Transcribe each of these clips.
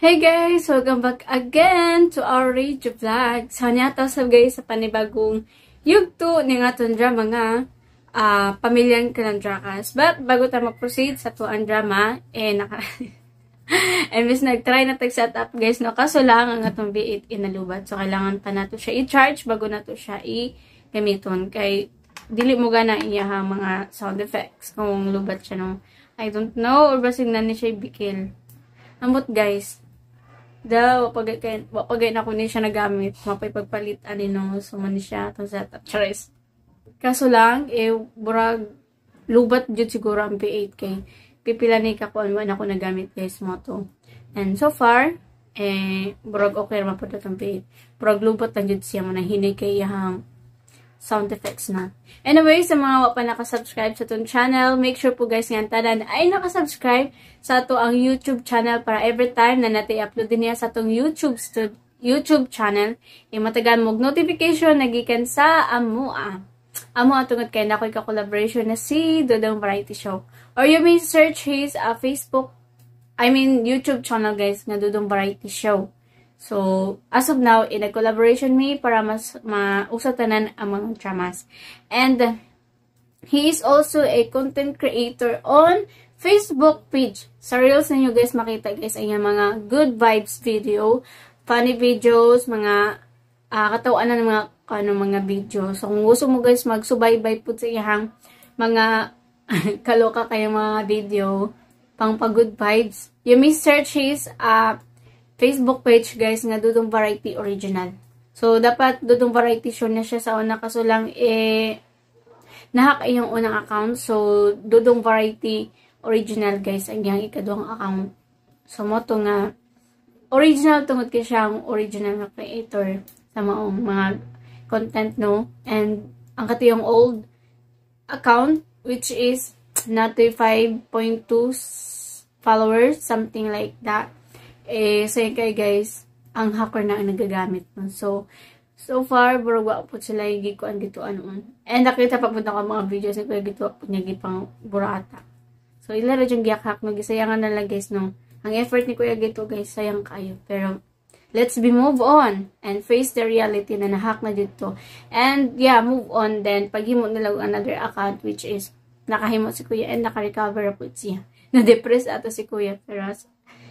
Hey guys! Welcome back again to our radio vlog. So, nyato sa guys sa panibagong yugto ni nga itong drama nga Pamilyang Kalandrakas. But, bago tayo mag-proceed sa tuang drama, miss nag-try na tag-set up guys, no? Kaso lang ang atong V8 inalubat. So, kailangan pa nato siya i-charge bago nato siya i-gamiton. Kay, dili mo gana iya mga sound effects kung lubat siya, no? I don't know, or basig na ni siya ibikil. Amot guys, wapagay na ko ni siya nagamit, mapay pagpalit no, so man siya itong setup, charis. Kaso lang, burag, lubat dyan siguro ang P8 kay pipila ni kakuan mo na ako nagamit guys mo to. And so far, burag okay naman po itong P8. Burag lubat lang dyan siya mo na hinig kay iyahang sound effects na. Anyway, sa mga wapa nakasubscribe sa itong channel, make sure po guys nga tanan ay nakasubscribe sa ito ang YouTube channel para every time na nati-upload din niya sa itong YouTube channel, matagan mo notification nagikan sa Amua. Amua tungod kay nakoy ka-collaboration na si Dodong Variety Show. Or you may search his YouTube channel guys nga Dodong Variety Show. So, as of now, nag-collaboration me para mas mausatanan ang mga dramas. And, he is also a content creator on Facebook page. Sa Reels ninyo guys, makita guys, ay mga good vibes video, funny videos, mga katawaan ng mga video. So, kung gusto mo guys, magsubaybay po sa iyang mga kaloka kayong mga video, pang good vibes. You may search his Facebook page guys nga Dodong Variety Original. So, dapat Dodong Variety Show na siya sa una kaso lang nahack ay yung unang account. So, Dodong Variety Original guys ang yung ikaduhang account. So, mo to nga original tungod kay siyang original na creator sa mga content no. And ang katiyong old account which is not 5.2 followers, something like that. Say kay guys, ang hacker na ang nagagamit mo. So far, burugwa po sila yung gikuan gituan on. And nakita pa po na ko mga videos na kuya gituan po niya gipang burata. So, ilaro yung giyak-hack no, gisayangan na lang guys no. Ang effort ni kuya gito guys, sayang kayo. Pero, let's be move on and face the reality na nahack na dito. And yeah, move on then. Paghimo na lang another account which is nakahimo si kuya and naka-recover po siya. Na-depress ato si kuya. Pero,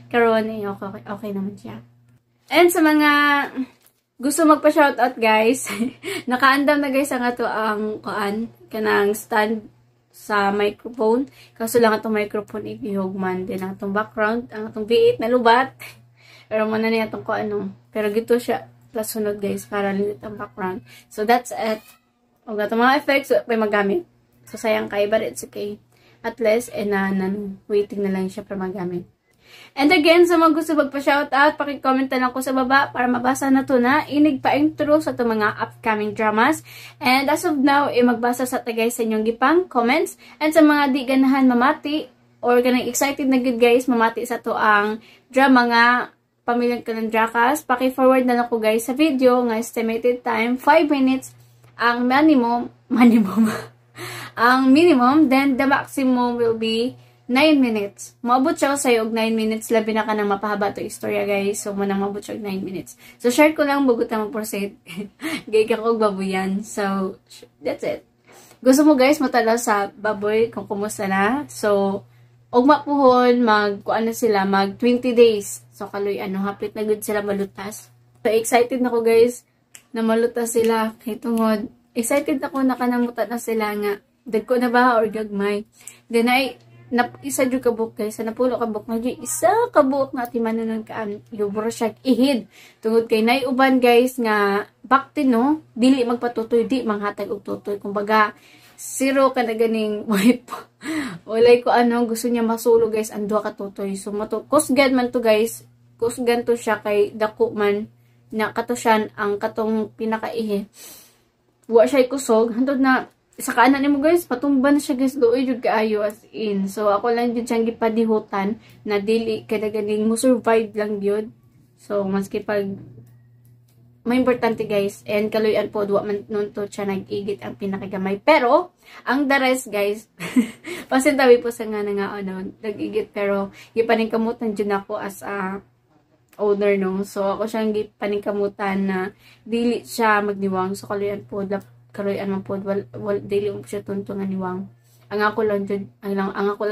karoon okay naman siya. And sa mga gusto magpa-shoutout guys, nakaandam na guys ang ato ang kanang stand sa microphone. Kaso lang atong microphone igihugman din ang atong background, ang atong V8 na lubat. Pero muna niya atong pero gito siya plus sunod guys para lilit ang background. So that's it. Og atong mga effects may magamit. So sayang kay but it's okay. At least waiting na lang siya para magamit. And again, sa mga gusto magpa-shoutout, pakicomment lang ko sa baba para mabasa na to na inig pa-intro sa itong mga upcoming dramas. And as of now, magbasa sa tagay sa inyong gipang comments. And sa mga di ganahan mamati, or ganang excited na good guys, mamati sa to ang drama nga Pamilyang Kalandrakas, paki-forward na lang ko guys sa video nga estimated time, 5 minutes ang minimum, ang minimum, then the maximum will be 9 minutes. Maabot siya sa og 9 minutes. Labi na ka nang mapahaba to istorya, guys. So, manang maabot siya og 9 minutes. So, share ko lang bago tayo mag-proceed. Gay ka kong baboyan. So, that's it. Gusto mo, guys, matala sa baboy kung kumusta na. So, og mapuhon, kuan na sila, mag 20 days. So, kaloy, hapit na good sila malutas. So, excited na ko, guys, na malutas sila. Kay tungod, excited ako na kanamutan na sila nga. Dagko na ba or gagmay? Then, isa jud ka book guys, napulo ka book na jud isa ka book na timanon ka yubro siya ihid tungod kay nay uban guys nga bakti no dili magpatutoy di manghatag og tutoy kumbaga zero ka na ganing wipe walay ko gusto niya masulo guys ang duha ka tutoy so kusgan man to guys kusgan to siya kay dako man na katusyan ang katong pinakaihi wa siya kusog handod na sa kanan nimo guys, patumban siya guys, luoy jud kaayo as in. So ako lang jud siyang gipadihutan na dili kada ganing mo survive lang gyud. So maski pag may importante guys, and kaluyan po duwa man nun to siya nag-igit ang pinakagamay. Pero ang the rest guys, pasintabi po sa nga nag-igit pero gipaningkamutan jud ako as owner no. So ako siyang paningkamutan na dili siya magniwang so kaluyan po kaluyan man po wal dili mo siya tuntungan niwang. Ang ako lang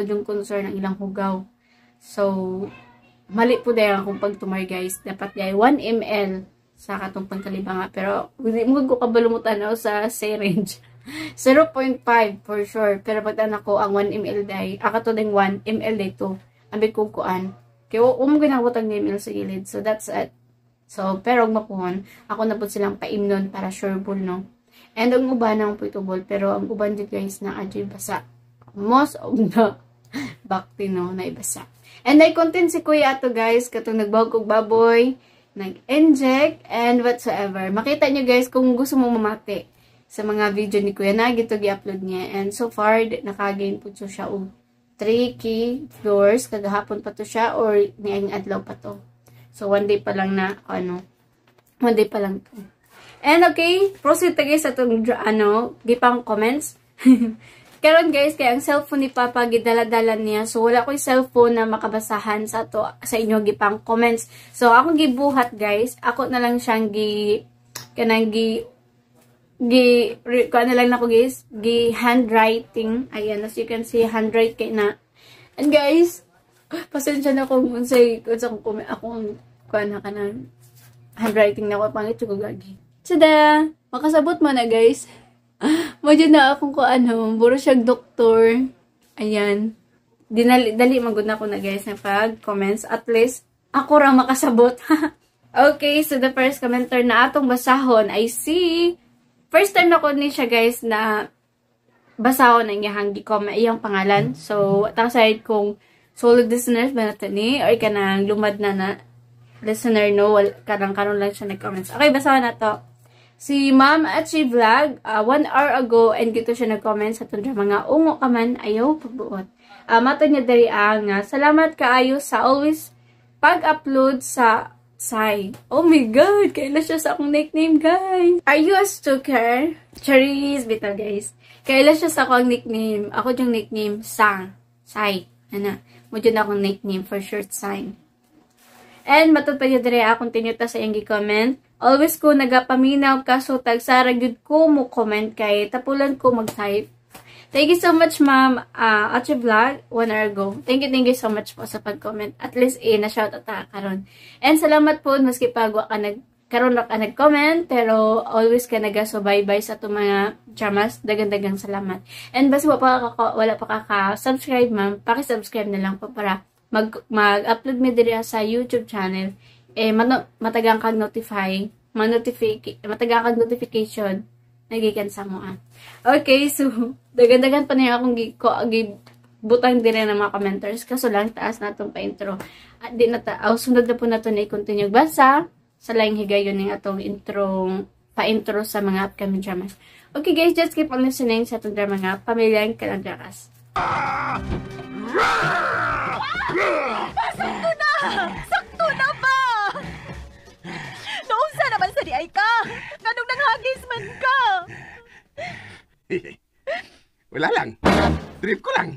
yung concern ang ilang hugaw. So mali po dahil akong pagtumar guys. Dapat gay 1 ml sa katong pangkalibanga. Pero hindi mo ko kabalumutan ako sa syringe. 0.5 for sure. Pero pag ko ang 1 ml day, to ding 1 ml day to. Ambi ko kuan. Kaya mo ginabutang ml sa gilid. So that's it. So pero mapuhon, ako na po silang paimnon para sureball no. And ang uban ang puitubol. Pero ang uban dito guys na adyo basa. Most of the bakti no na ibasa. And I content si kuya ato guys katong nagbawag og baboy, nag-inject and whatsoever. Makita nyo guys kung gusto mo mamati sa mga video ni kuya na gito gi-upload niya. And so far nakagain po siya og 3 key viewers kagahapon pa to siya or niang adlaw pa to. So one day pa lang na one day pa lang to. And okay, proceed ta guys sa itong gipang comments. Karon guys, kaya ang cellphone ni Papa gidala-dala niya. So wala ko'y cellphone na makabasahan sa inyo gipang comments. So akong gibuhat guys, ako na lang siyang handwriting. Ayan, as you can see, handwrite kay na. And guys, pasensya na kung unsay akong handwriting na ko pangit ko gagi. Tada! Makasabot mo na guys. Madyo na akong buro siyang doktor. Ayan. Dali magod na ako na guys na pag-comments. At least, ako ra makasabot. Okay, so the first commenter na atong basahon, I see. First time na ko ni siya guys na basahon ang iyang pangalan. So, aside kung solid listeners ba natin ni, or kanang lumad na listener no, karon lang siya nag-comments. Okay, basahon na to. Si Ma'am Achi Vlog, 1 hour ago, and gito siya nag-comment sa itong mga ungo ka man, ayaw pagbuot. Mato niya dari salamat kaayo sa always pag-upload sa Sai. Oh my God! Kailan siya sa akong nickname, guys? Are you a stalker? Charis, bitaw, guys. Kailan siya sa akong nickname? Ako yung nickname, Sang. Sai. Mo dyan akong nickname for short sign. And matod pa yun dire akong tinyuta sa iyang comment. Always ko nagapaminaw kaso tagsara gyud ko mo comment kay tapulan ko mag-type. Thank you so much Ma'am Achi Vlog 1 hour ago. Thank you so much po sa pag-comment. At least na shout out karon. And salamat po maski pagwa ka karon ra ka nag-comment pero always ka nagasubaybay sa to mga dramas. Dagang salamat. And basta wala pa ka-subscribe ma'am, paki-subscribe na lang po para mag-upload mi diri sa YouTube channel. Matagang kag matagang kag notification nagikan sa mo. Okay, so dagan-dagan pa niya akong butang dire ng mga commenters kaso lang taas na itong pa-intro. At di na sunod na po na ito na i-continue basa sa laing higayon ng atong pa-intro sa mga upcoming dramas. Okay guys, just keep on listening sa itong drama nga Pamilyang Kalandrakas. Sakto na ba? Naunsa naman sa diay ka? Ganong nanghagis man ka? Wala lang. Trip ko lang.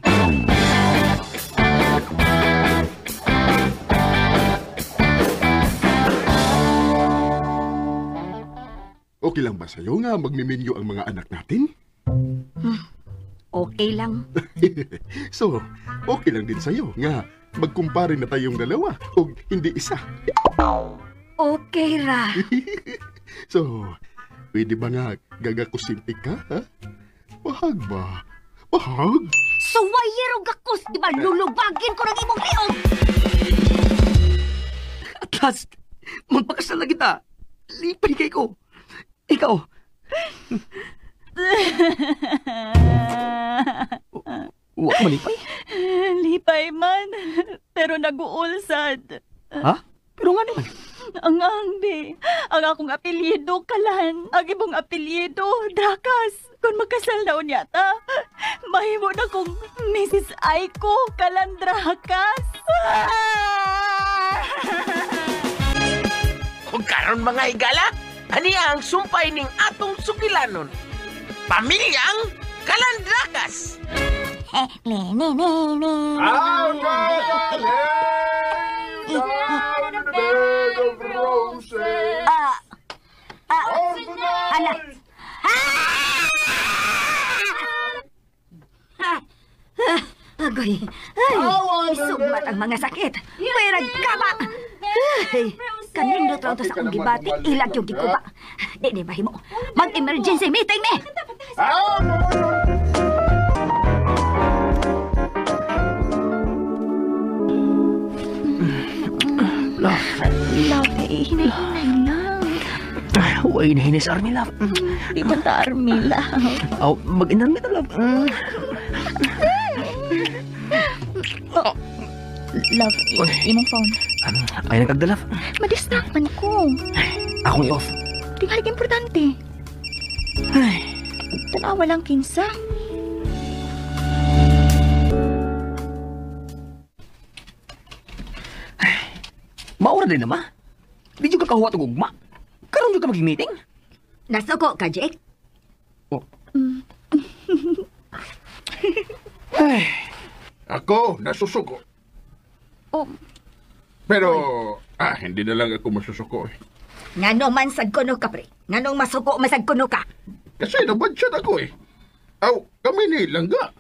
Okay lang ba sa'yo nga magmiminyo ang mga anak natin? Okay lang. So, okay lang din sa'yo nga magkumpare na tayong dalawa o hindi isa. Okay ra. So, pwede ba nga gagakusintik ka, ha? Bahag ba? Bahag? So, wayero gakos, di ba? Lulubagin ko ng imong liog! At last, magpakasal na kita. Lipay kay ko. Ikaw. Huwag malipay. Lipay man, pero nag-uulsad. Ha? Pero nga naman. Ang angbi, ang akong apelyido, Kalan. Ang ibong apelyido, Drakas. Kung magkasal na unyata, mahimo na kong Mrs. Aiko, Kalan Drakas. Kung karon mga higala, aniya ang sumpay ning atong sukilanon. Pamilyang Kalandrakas. Out of the Agoy. Ay, sugmat ang mga sakit. Mayroon ka ba? Ay, kanindot raw to sa akong gibati. Ilag yung gikuba. Di mahimo. Mag-emergency meeting ni. Love. Love, hinay-hinay lang. Huwag hinahinis, Army, love. Di ba ta, Army, love? Oh, mag-inan kita, love. Love, imong phone. Ay, nagkagda, love. Madistract man ko. Akong i-off. Di halik importante. Ay, Tanawa lang kinsa. maura din naman. Di juga kahuwa itong ugma. Karoon juga maging-meeting. Nasuko ka, Jake? Oh. Ay, ako, nasusuko. Oh, Pero, hindi na lang ako masusuko eh. Ngano man sad kuno ka, pre? Nganong masuko masad kuno ka? Kasi nabudget ako eh. Aw, kami ni Langga.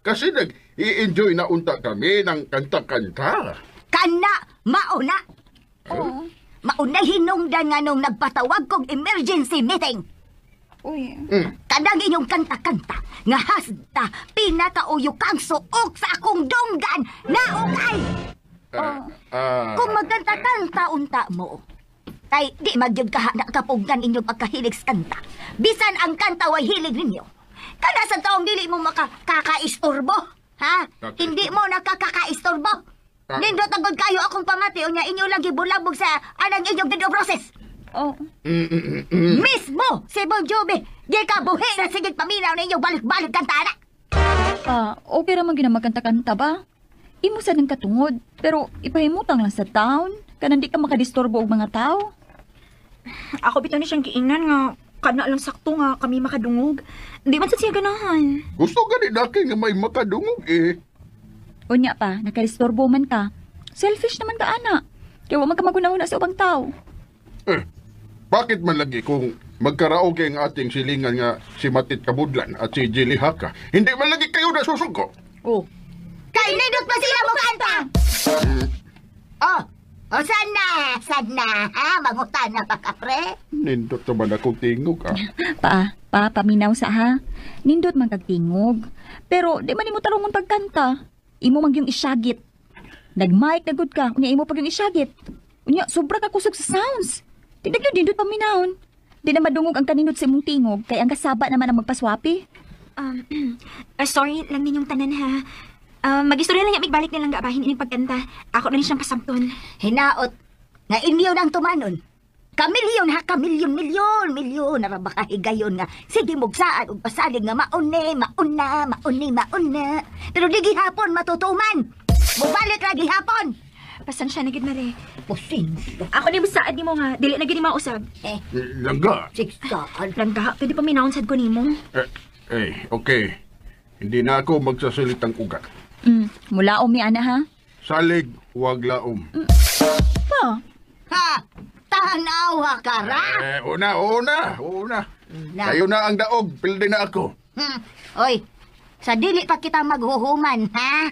Kasi nag-i-enjoy na unta kami ng kanta-kanta. Kana, mauna. Mauna hinungdan nga nung nagpatawag kong emergency meeting. uy. Kadang inyong kanta-kanta nga hasda pinakauyo kang suok sa akong dunggan na ungay. Kung magkanta-kanta unta mo, tay di magyud ka na kapugnan inyong pagkahilig sa kanta. Bisan ang kanta way hilig ninyo. Kada sa taong dili mo makakakaistorbo, ha? Hindi mo nakakakaistorbo. Nindot agad kayo akong pamati o niya inyo lang gibulabog sa anang inyong video process. Oh. Mismo si Bon Jovi, di ka buhi na sigit paminaw ninyo balik-balik kanta na. Okay raman ginamagkanta-kanta ba? Imo sa ng katungod, pero ipahimutang lang sa town. Kanan di ka makadisturbo og mga tao. Ako bitaw ni siyang giingnan nga kana lang sakto nga kami makadungog. Di man sa siya ganahan. Gusto gani daki nga may makadungog eh. Unya pa, nakadisturbo man ka. Selfish naman ka, ana. Kaya wa man ka magunahuna sa ubang tao. Bakit man lagi kung magkaraoke ang ating silingan nga si Matit Kabudlan at si Jilly Haka, hindi man lagi kayo nasusuko? Oh. Kay nindot pa sila mo kanta. Sana, ha? Mangutan na pa ka, pre? Nindot naman akong tingog Paminaw sa ha. Nindot man kagtingog. Pero di man imo tarungon pagkanta. Imo man yung isyagit. Nag-mic na good ka, unya imo pag yung isyagit. Unya, sobra ka kusog sa sounds. Tinag yun, dindot paminahon. Di na madungog ang kanindot sa imong tingog, kaya ang kasaba naman ang magpaswapi. Sorry lang ninyong tanan ha. Mag-istorya lang yung balik nilang gabahin ining pagkanta. Ako na rin siyang pasamton. Hinaot. Nga inyo nang tumanon. Kamilyon ha, milyon. Narabaka higayon nga. Sige mugsaan ug pasalig nga mauna. Pero di gihapon matutuman. Mubalik ra gihapon. Pasensya na gid na rin. Pusin. Ako ni bisaad nimo nga, dili na gid ni mausab. Langga. Siksaan. Langga, pwede pa minahon sad ko nimo. Okay. Hindi na ako magsasalitang ugat. Mula umi ana ha. Salig, huwag laom. Pa. Ha? Tanawa ka ra? Una. Kayo na ang daog, pilde na ako. Oy, sa dili pa kita maghuhuman, ha?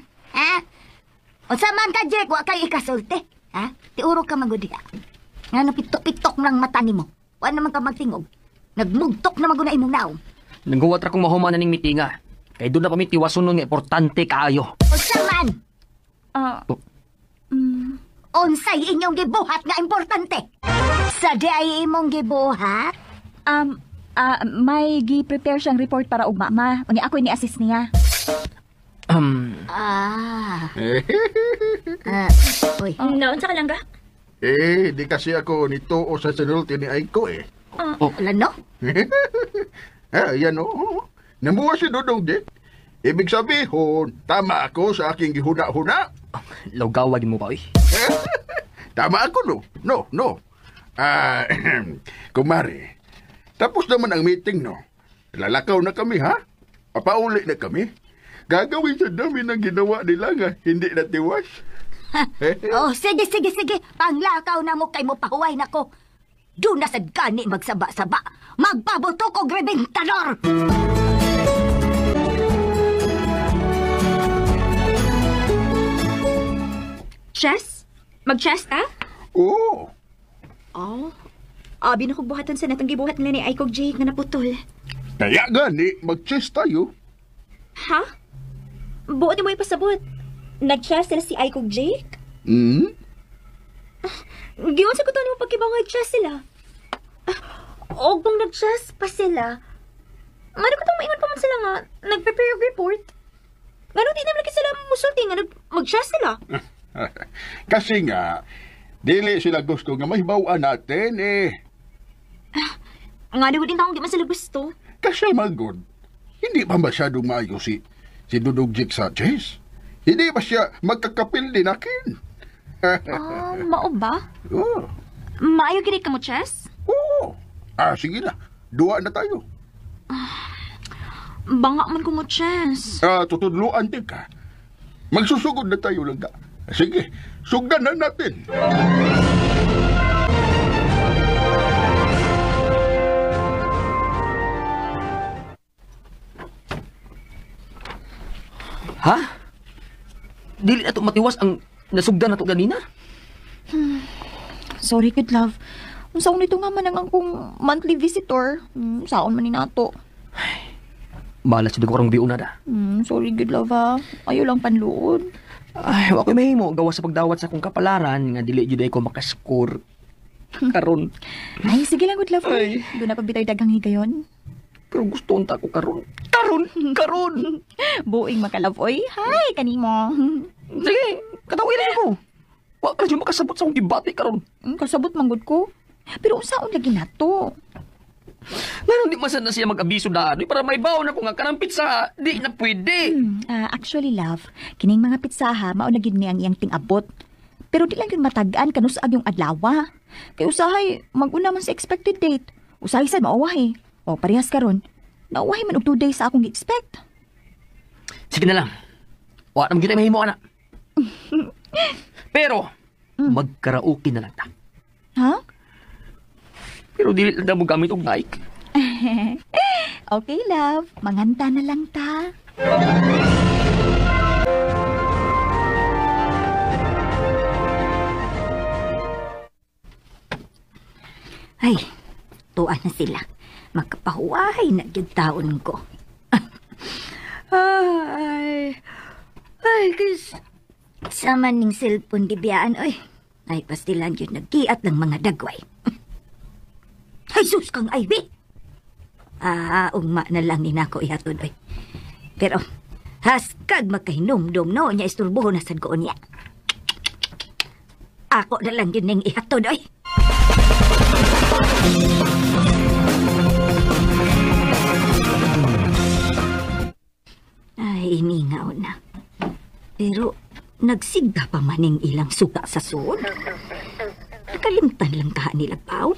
O saman ka, Jake, wa kay ikasulti. Ha? Tiuro ka magudi, ha? Nga pitok-pitok ng mata ni mo. Wa naman ka magtingog. Nagmugtok na maguna imong naong. Nangguwat ra kong mahuman na ning mitinga. Kay doon na kami tiwasunon nga importante kaayo. O saman? Unsay inyong gibuhat nga importante? Sa di ay imong gibuhat? May gi-prepare siyang report para ugma, ma. Unya ako ini-assist niya. Uy. Naon sa kalangga? Di kasi ako nito o sa sinulti ni Aiko eh. Lano? Yan o. Namuha si Dodong Dick. Ibig sabihin, tama ako sa aking gihuna-huna. Lawgawag mo ba, Tama ako, no? No. Kumari, tapos naman ang meeting, no? Lalakaw na kami, ha? Papauli na kami. Gagawin sa dami ng ginawa nila nga hindi natiwas. Sige. Panglakaw na mo kay mo pahuway na ko. Doon na sad gani magsaba-saba. Magpabutok og rebentador! Chess? Mag-chess ta? Oo. Oh. Abi na kong buhatan sa natang gibuhat nila ni Aiko Jake nga naputol. Kaya gani, mag-chess tayo. Ha? Buot mo ipasabot. Nag-chess sila si Aiko Jake? Hmm? Giwan sa kutan mo pagkibang chess sila. O kung nag-chess pa sila, ngano ko itong maingon pa man sila nga, nag-prepare of report? Ngano di naman sila musulti nga mag-chess sila? Kasi nga, dili sila gusto nga mahibawaan natin Ngano din taong di man sila gusto? Kasi magod, hindi pa masyadong maayo si Dudong Jake sa chess. Hindi pa siya magkakapil din akin. Mao ba? Oo. Maayo gini ka mo chess? Oo. Sige na. Duwa na tayo. Banga man ko mo chess. Tutudluan din ka. Magsusugod na tayo lang ka. Sige, sugdan na natin. Ha? Dili na to matiwas ang nasugdan na to ganina? Sorry, good love. Unsaon nito nga man ang akong monthly visitor. Saon man ni nato. Bahala siya ko biuna da. Sorry, good love ha. Ayaw lang panluod. Ay, ako'y mahimo gawa sa pagdawat sa akong kapalaran nga dili jud ko makascore. Karon. Ay, sige lang, good love. Ay. Doon na pabitay dagang higayon. Pero gusto unta ko karon. Karon. Buing makalove, oy. Hi, kanimo. Sige, katawin lang ko. Wa ka jud makasabot sa akong gibati karon. Kasabot manggod ko. Pero unsaon lagi nato? Ngayon di masan na siya mag-abiso daan para may baon ako nga kanang pizza. Di na pwede. Actually, love, kining mga pitsaha, mao na gid ni ang iyang ting-abot. Pero di lang yun matagaan kanusag yung adlawa. Kay usahay, mag-una man sa expected date. Usahay sad maawahi. O, parehas karon. Nauwahi man og 2 days sa akong gi-expect. Sige na lang. Wa naman kita mahimo ana. Pero magkaraoke na lang ta. Ha? Pero dili lang mo gamit og mic. Okay, love. Manganta na lang ta. Ay, tuan na sila. Makapahuway na gyud taon ko. Ay, guys. Sama ning cellphone gibiyaan, oy. Ay, pastilan yun nagkiat ng mga dagway. Ay, sus kang Ivy! Ugma na lang ni nako ihatod, oy. Pero, haskag magkahinomdom, no? Nya isturbo na sad ko niya. Ako na lang yun ning ihatod, oy. Ay, mingaw na. Pero, nagsigda pa maning ilang suka sa suod. Kalimtan lang ka nila, Pao?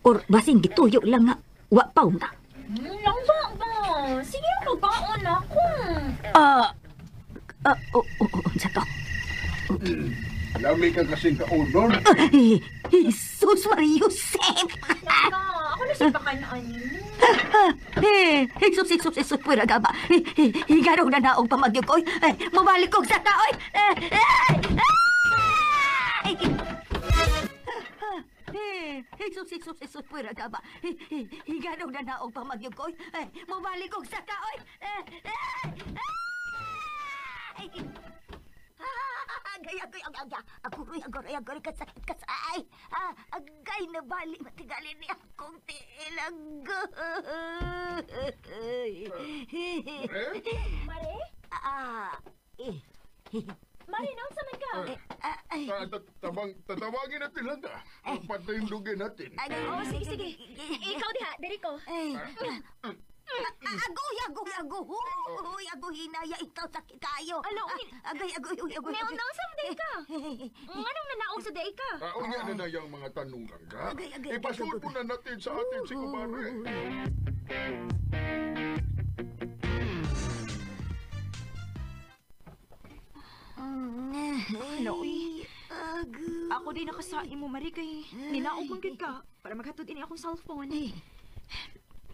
Or basing gituyo lang nga, wapaw na. Langsa ba? Sige, magbaon ako. Unsa to? Lami ka kasing kaunor. Jesus Maria Josep! Ako na si Bakanaan. Jesus, pwera ka ba? Higaraw na naong pamagyo ko. Mabalik ko sa taoy! Jesus, pwera ka ba? Higaraw na naong pamagyo ko. Mabalik ko sa taoy! Agoy, kasakit ka sa ay. Agay na bali, matigalin ni akong tiilag. Mare? Mare, naon sa man ka? Tatawagin natin lang ka. Patayundugin natin. Sige. Ikaw diha, diri ko. Agoy, hinaya, ikaw sakit kayo. Alo, Agoy. naon sa man ka? Anong nanaog sa day ka? Unya na na yung mga tanungan ka. Agay. Ipasul po na natin sa atin si Kumare. Ako din nakasain mo, Mari, kay ninaog man gid ka para maghatod ini akong cellphone.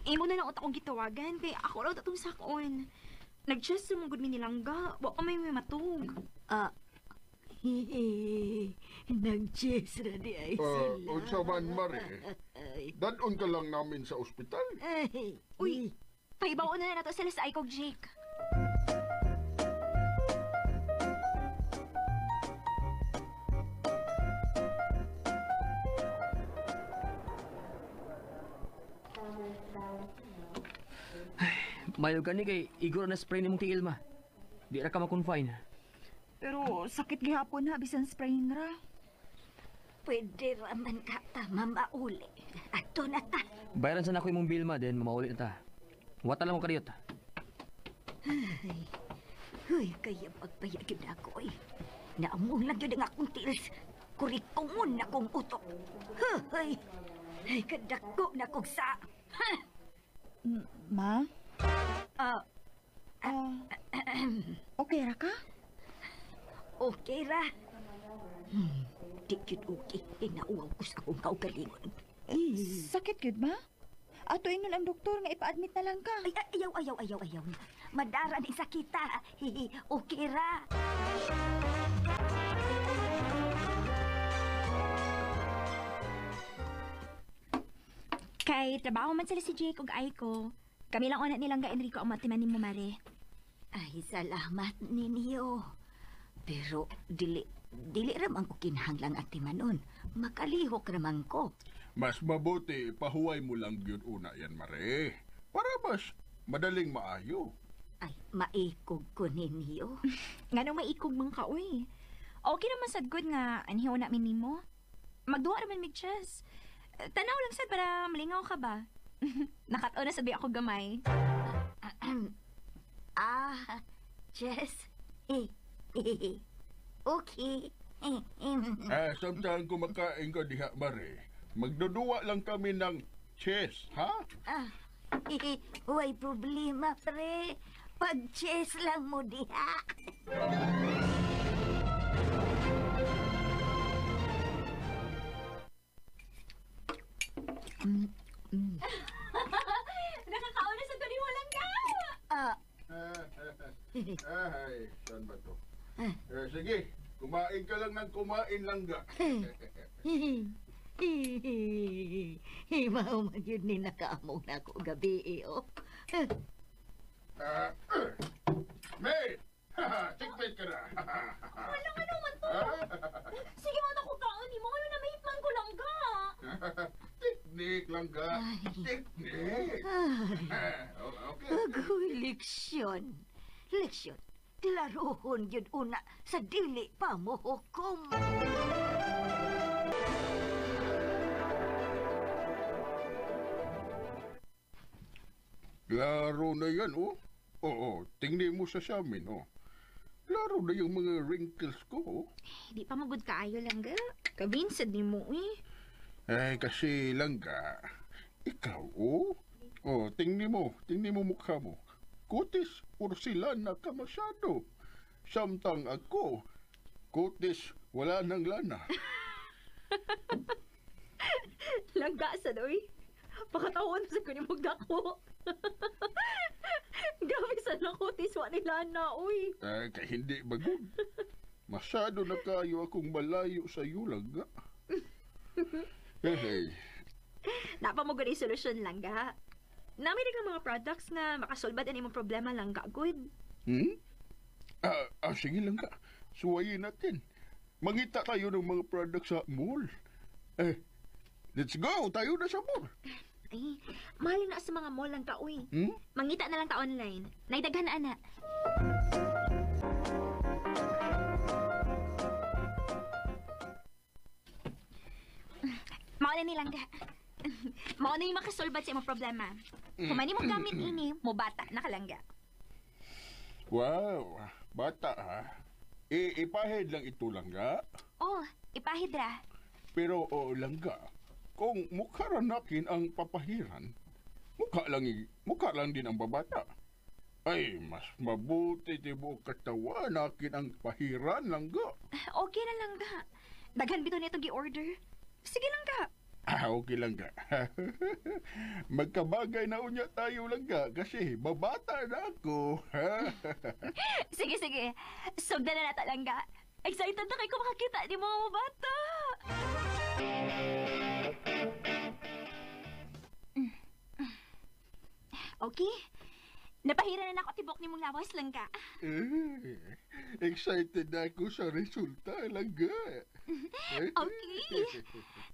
Imo na lang akong gitawagan, kay ako raw tatong sakon. Nag-chess sa mga gud mi nilangga, wa pa may matug. Nag-chess ra di ay sila. Unsa man, Mare? Dadon ka lang namin sa ospital. Uy, pahibaw na na to sila sa Icog, Jake. Mayo gani kay igor na spray nimong tiil ma. Di ra ka ma-confine. Pero sakit gihapon ha, bisan sprain ra. Pwede raman ka ta mamauli. Ato na ta. Bayaran sa nako imong bill ma, then mamaulit na ta. Wata lang mo kadiyot. Huy, kaya pagpayagin ako eh. Naamong lang yun ang akong tiils. Kurikongon na kong utok. Huy, ay kadako na kong sa. Ma? Ah, Okay ra ka? okay ra. Di yun okay. Inauwaw ko sa akong kaugalingon. Sakit gyud ma? Ato ingon ang doktor nga ipa-admit na lang ka. Ay, ayaw. Madara ni sakita. Okay ra. Kay trabaho man sila si Jake ug Aiko. Kami lang una nilang ga Enrico ang matimanin mo, Mare. Ay, salamat ninyo. Pero dili raman ko kinahanglang atimanon. Makalihok raman ko. Mas mabuti, pahuway mo lang yun una yan, Mare. Para mas madaling maayo. Ay, maikog ko ninyo. Nga nung maikog mang ka, uy. Okay naman sad good nga anihaw na minimo. Magduwa naman mig-chess. Tanaw lang sad para malingaw ka ba? Nakataon na sabi ako gamay. Jess. Okay. Samtang kumakain ka diha, Mare, magduduwa lang kami ng chess, ha? Huwag problema, pre. Pag-chess lang mo diha. Nakakaon na sa tuloy walang ka! Ay, saan ba to? Sige, kumain ka lang ng kumain lang ga. Himaw man yun ni nakaamong na ako gabi, oh. May! Tikpit ka na! Walang ano man to! Sige mo na ko kaon, mo ano na may hitman ko lang ka! Teknik lang ga. Teknik! Okay. Agoy, leksyon. Klarohon yun una sa dili pa mo hukom. Klaro na yan, oh. Oo, tingnan mo sa amin, oh. Klaro na yung mga wrinkles ko, oh. Di pa magud kaayo lang ga. Kabinsad ni mo eh. Kasi lang ga, ikaw, oh. Oh, tingnan mo mukha mo. Kutis, porcelana ka masyado. Samtang ako, kutis, wala nang lana. Langga sa doy. Pakatawan sa kunin magdako. Gabi sa nakutis wa nila na, uy. Kaya hindi bagod. Masyado na kayo akong malayo sa iyo lang ga. Hey. Napamugod ay solusyon lang ga. Nami rin mga products nga makasolbad ang imong problema lang ga, good. Sige lang ga. Suwayin natin. Mangita tayo ng mga products sa mall. Let's go! Tayo na sa mall. Ay, mahal na sa mga mall lang ka, uy. Mangita na lang ka online. Naidaghan na, ana. Mauna ni lang ga. Mauna yung makasolbat sa imong problema. Kung mani mo gamit ini, mo bata, nakalangga. Wow, bata ha. Ipahid lang ito lang ga. Oh, ipahidra. Pero langga, kung mukha ranakin ang papahiran, mukha lang din ang babata. Ay, mas mabuti tibo katawan nakin ang pahiran langga. Okay na lang ga. Daghan bito nito gi-order. Sige lang ga. Okay lang ga. Magkabagay na unya tayo lang ga kasi babata na ako. Sige. Sugdan na nata lang ga. Excited na kay ko makakita ni mga bata. Okay. Napahira na ako tibok ni mong lawas lang ka. Excited na ako sa resulta, Langga. Okay.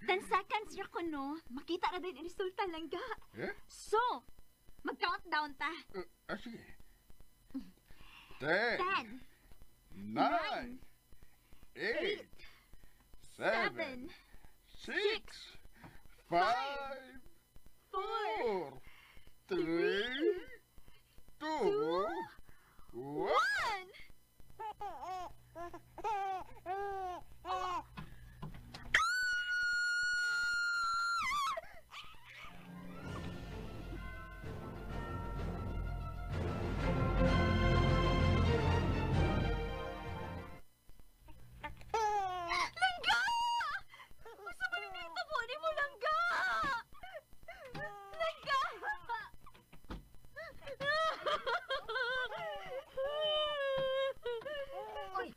10 seconds ra ko, no? Makita na din ang resulta lang ka. So, mag-countdown ta. Sige. 10, 9, 8, 7, 6, 5, 4, 3, 2, 1. Langga! Masa ba rin ito mo? Di mo langga! Langga! Uy!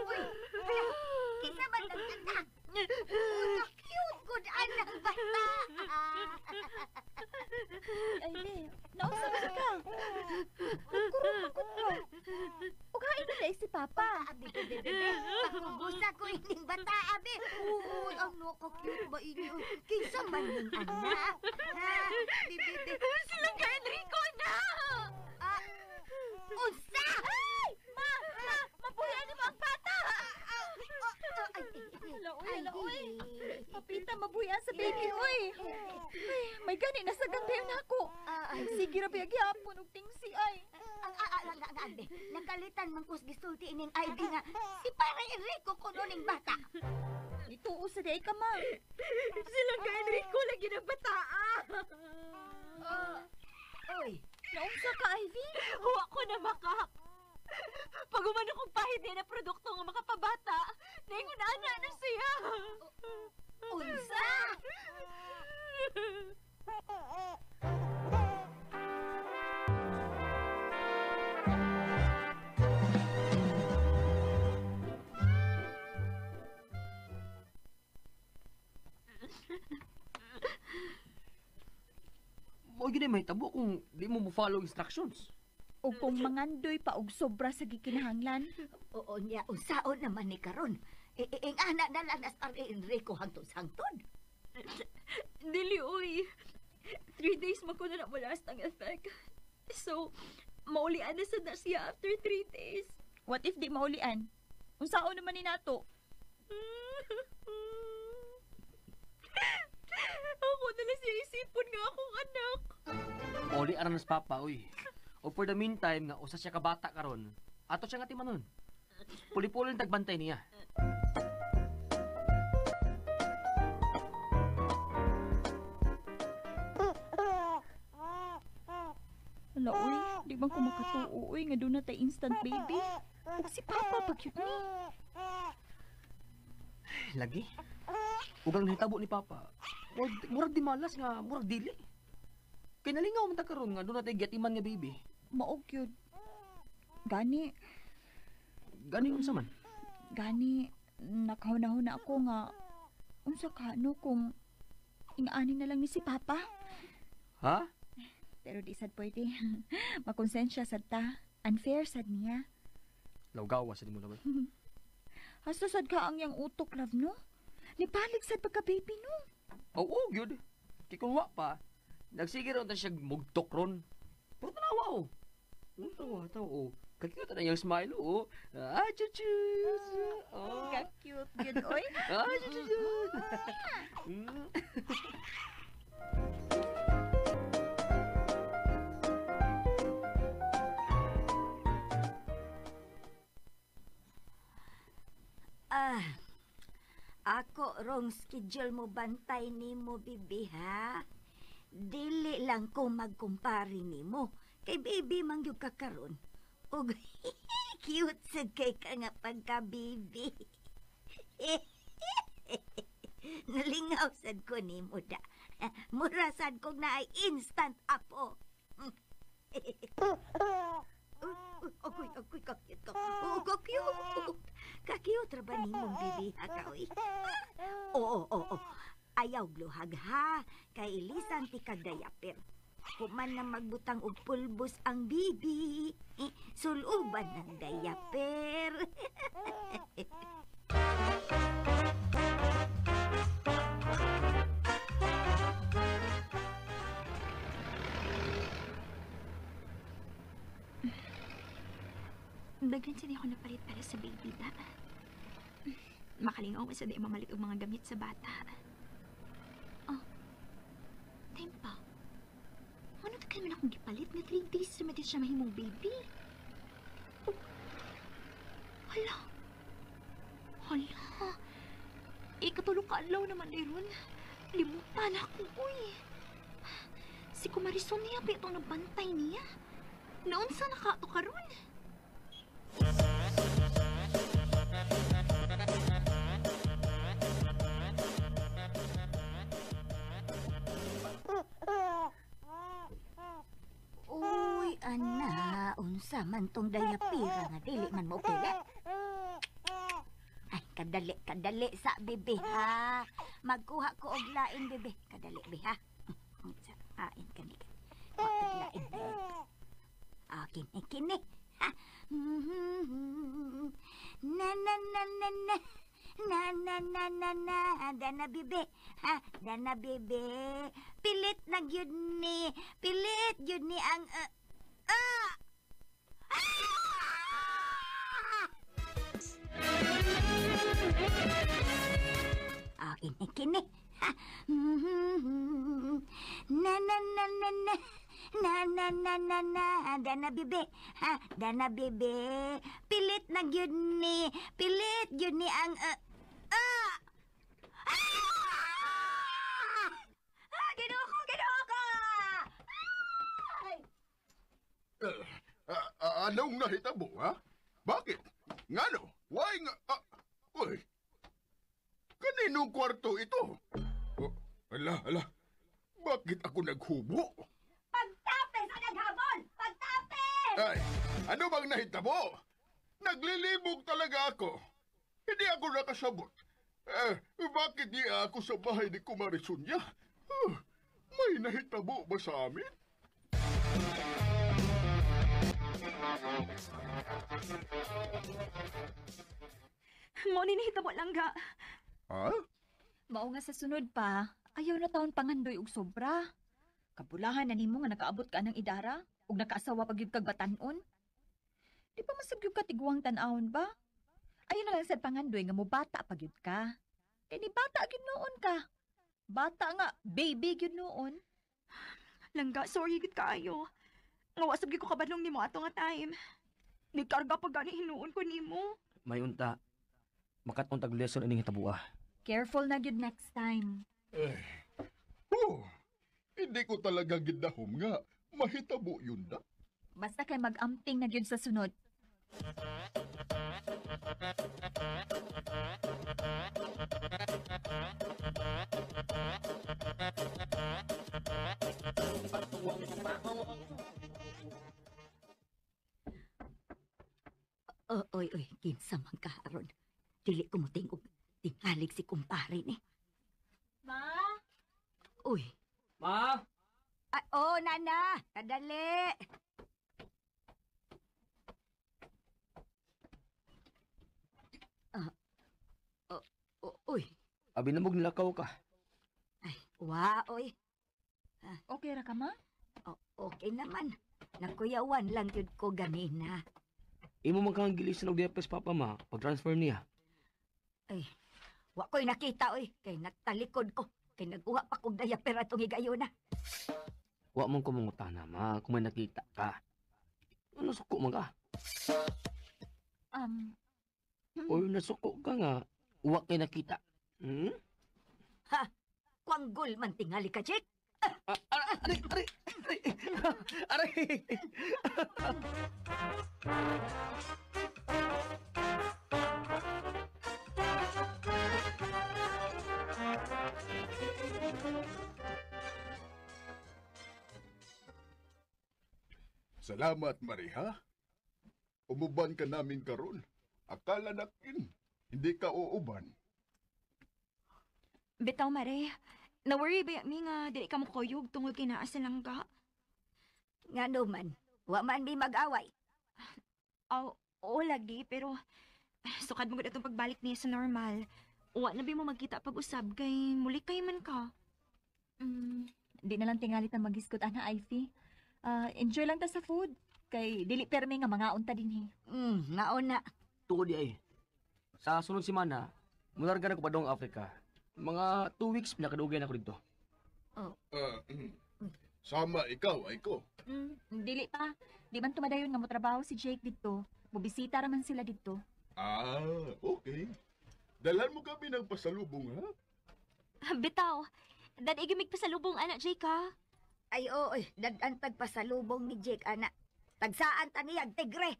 Uy! Kinsa man nagkanta? Cute good anang bata! Ay, Le. Nausa ba ka? Kurupakot ko. Ugain na si Papa. Abi, bebe. Pakubusa ko ining bata, abi. Uy, ang cute ba inyo? Kinsa man ning anak? Bebe. Silang ka Enrico na! Unsa? Ay! Mabuhay ni mo ang bata! Uy. Papita, mabuhay sa baby, uy. Ay, may gani, nasa gandayon ako. Sige na biyag yapon, ug tingsi ay. Ande, nakalitan man kus gisulti ining ID nga si Pare Enrico kuno ning bata. Ituo sa day ka, ma. Silang ka Enrico lagi ng bata. Oy, Naunsa ka, Ivy? Huwa ko na makap. Pag umano kong pahid na produkto nga makapabata, naingon ana na siya. unsa? Mo gyud may tabo kung di mo follow instructions. O kung mangandoy pa og sobra sa gikinahanglan. Oo niya, unsaon naman ni karon. Ing anak na lang as Pare Enrico hangtod-hangtod. Dili, uy. 3 days makuha na mo last ang effect. So, maulian na sad na siya after 3 days. What if di maulian? Unsaon naman ni nato? Ako na lang siya isipon nga akong anak. Oli aranas papa uy. O for the meantime nga usa siya ka bata karon. Ato siya nga timanon. Puli-puli tagbantay niya. Wala, uy. Di bang kumakatuo, uy. Nga doon na tayo instant baby. Si Papa, pag-cute ni. Lagi. Ugang nahitabo ni papa. Murag di malas nga, murag dili. Kay nalingaw man ta karon nga doon na tayo gatiman nga baby. Maog yun. Gani, Gani unsa man? nakahuna-huna ako nga unsa ka no kung ingaanin na lang ni si Papa. Ha? Pero di sad pwede. Makonsensya sad ta. Unfair sad niya. Lawgawa sa di mo labay. Hasta sad ka ang yang utok, love, no? Nipalig sad pagka baby, no? Oo, gyud. Kay kung wa pa, nagsige ron ta siya mugtok ron. Pero tanawa oh. Tawa, tawa oh. Kakita na yung smile oh. Chuchus. Oh. Ka-cute yun, oy. Chuchus. Ako rong schedule mo bantay ni mo, bibi, ha? Dili lang ko magkumpari ni mo. Kay baby mangyog ka karon. Og cute sad kay ka nga pagka-baby. Nalingaw sad ko ni mo da. Mura sad ko na ay instant apo. Agoy, kakit ka. Oh, kakyut. Kakyut ra ba nimong bibiha ka, oy? Oo. Ayaw gluhag, ha? Kay ilisan ti kagdayapir. Kuman na magbutang og pulbos ang bibi. Suluban ng dayaper. Daghan sila ako napalit para sa baby ba? Makalingaw sa di mamalit og mga gamit sa bata. Oh, tempa. Ano tagal man akong gipalit na 3 days sa mati siya mahimong baby? Oh. Hala. Ikatulong ka alaw naman ron. Limutan ako, uy. Si Kumarison niya, pa itong nabantay niya. Noon sa nakato ka ron? Uy, ana, unsa man tong dayapira nga dili man mo pila. Ay, kadali sa bebe, ha. Magkuha ko og lain, bebe. Kadali, be, ha. Sa ain kani. Wag lain, be. Ah, kini. Ha. Na, dana bebe. Ha, dana bebe. Pilit na gyud ni. Pilit gyud ni ang kini. Ha. Na, dana bebe. Ha, dana bebe. Pilit na gyud ni. Pilit gyud ni ang Ginoo ko! Ay! Anong nahitabo, ha? Bakit? Ngano? Why nga? Uy! Kaninong kwarto ito? Oh, ala. Bakit ako naghubo? Pagtape sa naghabol! Pagtape! Ay, ano bang nahitabo? Naglilibog talaga ako. Hindi ako nakasabot. Bakit niya ako sa bahay ni Kumarisunya? May nahitabo ba sa amin? Mo ni nahitabo lang ga. Ha? Mao nga sa sunod pa, ayaw na taon pangandoy og sobra. Kabulahan na nimo nga nakaabot ka ng idara ug nakaasawa pagyud kag batan-on. Di pa masagyud ka tiguang tan-awon ba? Ayaw na lang sad pangandoy nga mo bata pagyud ka. Kay ni bata gyud noon ka. Bata nga, baby gyud noon. Langga, sorry gid kaayo. Nga wasab gyud ko kabadlong nimo ato nga time. Nagkarga pa gani hinuon ko nimo. May unta. Makatuntag lesson ining hitabuah. Careful na gyud next time. Hindi ko talaga gidahom nga. Mahitabo yun na. Basta kay mag-amping na gyud sa sunod. Oy, kinsa man karon. Dili ko mo tingog. Tingalig si kumpare ni. Ma? Uy. Ma! Ay, nana. Kadali. Uy. Abi namog nilakaw ka. Ay, oy. Okay ra ka, ma? Okay naman. Nakuyawan lang yun ko ganina. Imo man kang gilisan og diapers papa ma pag-transfer niya. Ay, wa ko'y nakita, oy. Kay nagtalikod ko. Kay naguha pa kong diaper atong higayon na. Wa man ko mangutana ma kung may nakita ka. Ano suko man ka? O nasuko ka nga. Wa kay nakita. Ha? Kwanggol man tingali ka, Chik? Aray! Salamat, Mariha. umuban ka namin karon. Akala nakin, hindi ka uuban. Bitaw, Mare. Na-worry ba mi nga dili ka mo kuyog tungod kay naa sa langga? Nga naman, wa man mi mag-away. Oo, lagi, pero sukad mo gud atong pagbalik niya sa normal. Wa na ba mo magkita pag-usab kay muli kay man ka. Di na lang tingali ta mag-iskot, ana, Ivy. Enjoy lang ta sa food. Kay dili permi nga mga unta din Nauna. Tuod di ay. Sa sunod semana, mularga na ko pa dong Africa. Mga 2 weeks pinakadugay na ko dito. Sama ikaw, ay ko. Dili pa. Di man tumadayon nga mo trabaho si Jake dito. Bubisita raman sila dito. Okay. Dalhan mo kami ng pasalubong, ha? Bitaw, dad igimig pa sa lubong anak Jake ha. Ay, oy, dadantag pa sa lubong ni Jake, anak. Tagsaan ta niyag tigre.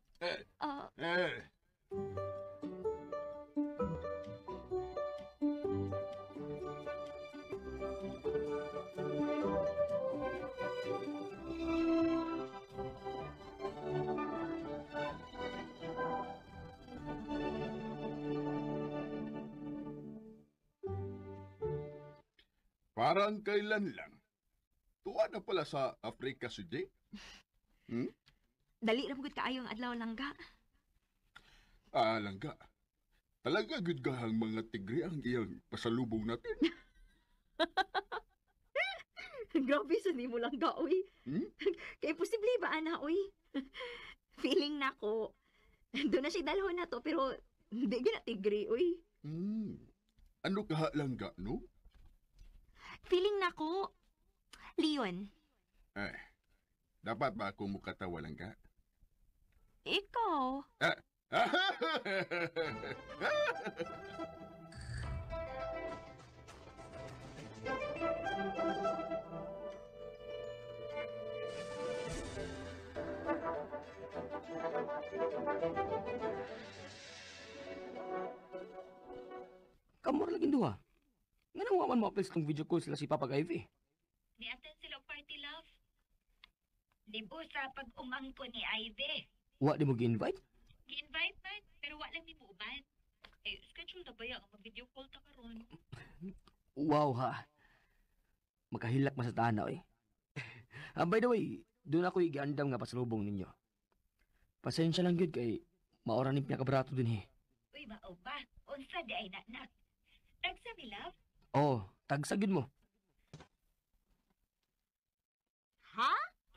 Parang kailan lang. Tuwa na pala sa Africa si Jake. Dali ra mo gud kaayo ang adlaw langga. Langga. Talaga good gahang mga tigre ang iyang pasalubong natin. Grabe sa nimo langga oy. Kay posible ba ana oy? Feeling nako. Doon na siya dalhon na to pero hindi gina tigre oy. Ano ka langga, no? Feeling nako. Leon. Dapat ba ako mukatawa langga? Ikaw. Kamor lagi duha. Nga nang waman mo apels tong video call sila si Papa Ivy. Ni-attend sila og party, love. Libo sa pag-umang ko ni Ivy. Wa di mo gi-invite? Gi-invite man, pero wa lang ni mo uban. Schedule na ba yan? Mag-video call ta karon. Wow ha. Makahilak man sa tanaw eh. By the way, doon ako i-giandam nga pasalubong ninyo. Pasensya lang yun kay maoran yung pinakabrato dun eh. Uy, mao ba? Unsa di ay nak. Tagsa mi, love? Oo, tagsagid mo. Ha?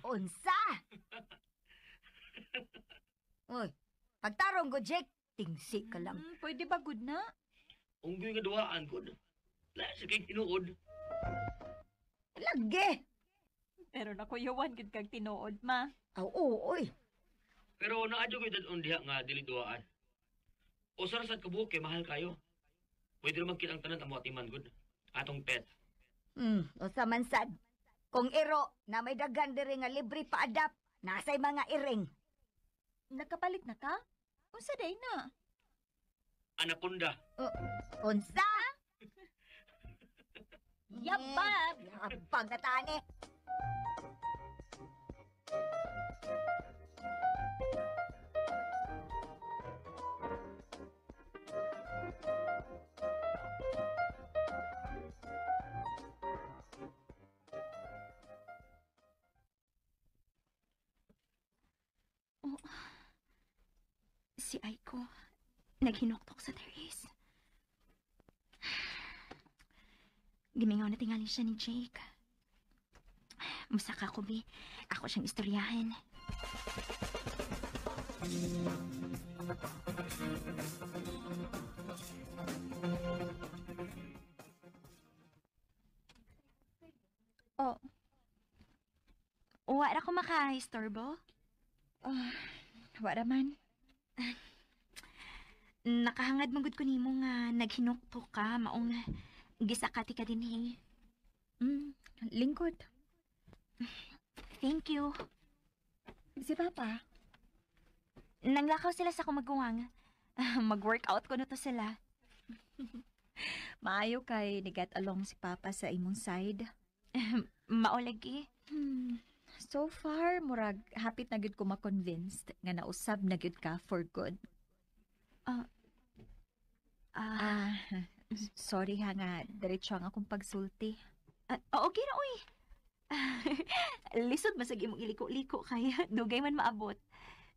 Unsa? Uy, pagtarong ko, Jake. Tingsi ka lang. Pwede ba good na? Unggoy nga duwaan ko. Lasa kay tinuod. Lagi. Pero nakuyawan gid kag tinuod, ma. Oo, oy. Pero naadyo ko dadon diha nga dili duwaan. O sarasat kabuok kay mahal kayo. Pwede naman kitang tanan amo atiman gud. Atong pet. O sa mansad. Kung iro na may dagan diri nga libre pa-adapt, nasay mga iring. Nakapalit na ka? Unsa day na? Anaconda. Unsa? Yabab! Yapag na tani. Si Aiko, naghinuktok sa terrace. Gimingaw na tingali siya ni Jake. Masaka ko, Bi. Ako siyang istoryahin. Oh. Wala ko maka-istorbo? Wala man. Nakahangad magud ko nimo nga naghinuktok ka maong gisakati ka din Lingkod. Thank you. Si Papa? Nanglakaw sila sa kumaguwang. Mag-workout ko na to sila. Maayo kay ni get along si Papa sa imong side. Maulagi. So far, murag hapit na gyud ko ma-convinced nga nausab na gyud ka for good. Sorry ha nga, diretso ang akong pagsulti. Okay na, uy. Lisod masag imong iliko-liko kay dugay man maabot.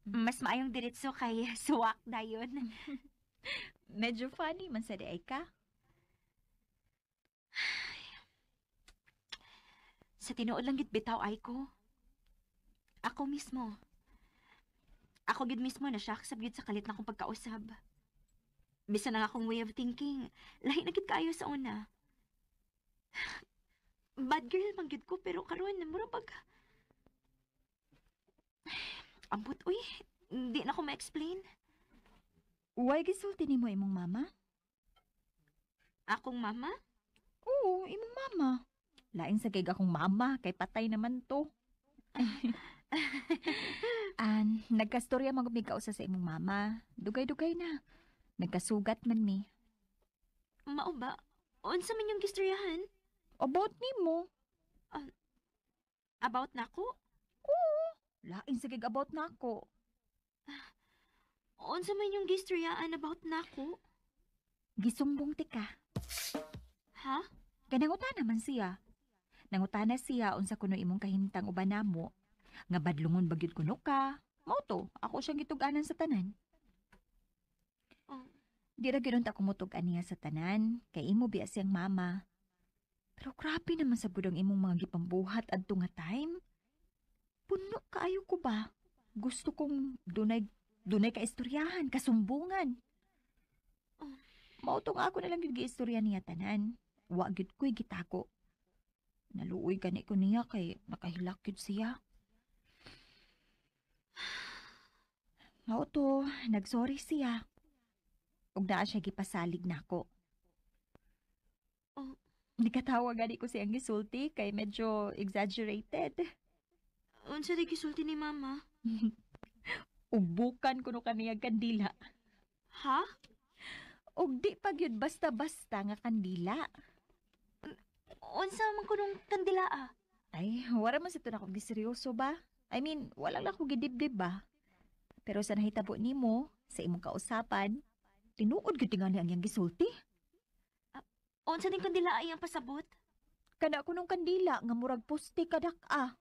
Mas maayong diretso kay suwak dayon. Medyo funny man sa di ka. Sa tinuod lang gid bitaw ay ko. Ako mismo. Ako gid mismo na sab gid sa kalit na akong pagkausab. Bisan ang akong way of thinking, lahi na gid kaayo sa una. Bad girl man gid ko pero karon mura pag ambot uy, hindi na ko ma-explain. Why gisulti nimo imong mama? Akong mama? Oo, imong mama. Lain sa kay akong mama, kay patay naman to. Nagkastorya man gud sa imong mama. Dugay-dugay na. Nagkasugat man mi. Mao ba? Unsa man yung gistoryahan? About nimo. About nako? Oo. Lain sa kay about nako. Unsa man yung gistoryaan about nako? Gisumbong ti ka. Ha? Kanangutana naman siya. Nangutana siya unsa kuno imong kahimtang uban namo. Nga badlungon bagyud kuno ka. Mao to, ako siyang gituganan sa tanan. Di ra gyud ta kumutugan niya sa tanan, kay imo biya siyang mama. Pero grabe naman sa budang imong mga gipambuhat adto nga time. Puno kaayo ko ba? Gusto kong dunay ka istoryahan, kasumbungan. Mao to nga ako na lang gyud giistorya niya tanan. Wa gyud ko'y gitako. Naluoy gani ko niya kay nakahilak gyud siya. Mao to, nagsorry siya. Ug naa siya gipasalig nako. Nikatawa gani ko siyang gisulti kay medyo exaggerated. Unsa di gisulti ni mama? Ubukan kuno kaniyang kandila. Ha? Ug di pa gyud basta-basta nga kandila. Unsa man kunong kandila? Ay, wala man sa ito na akong giseryoso ba? I mean, wala lang akong gidibdib ba? Pero sa nahitabo nimo, sa imong kausapan, tinuod gyud nga ni ang iyang gisulti. Unsa ning kandila ay ang pasabot? Kana kunong kandila nga murag poste kadak. Ha?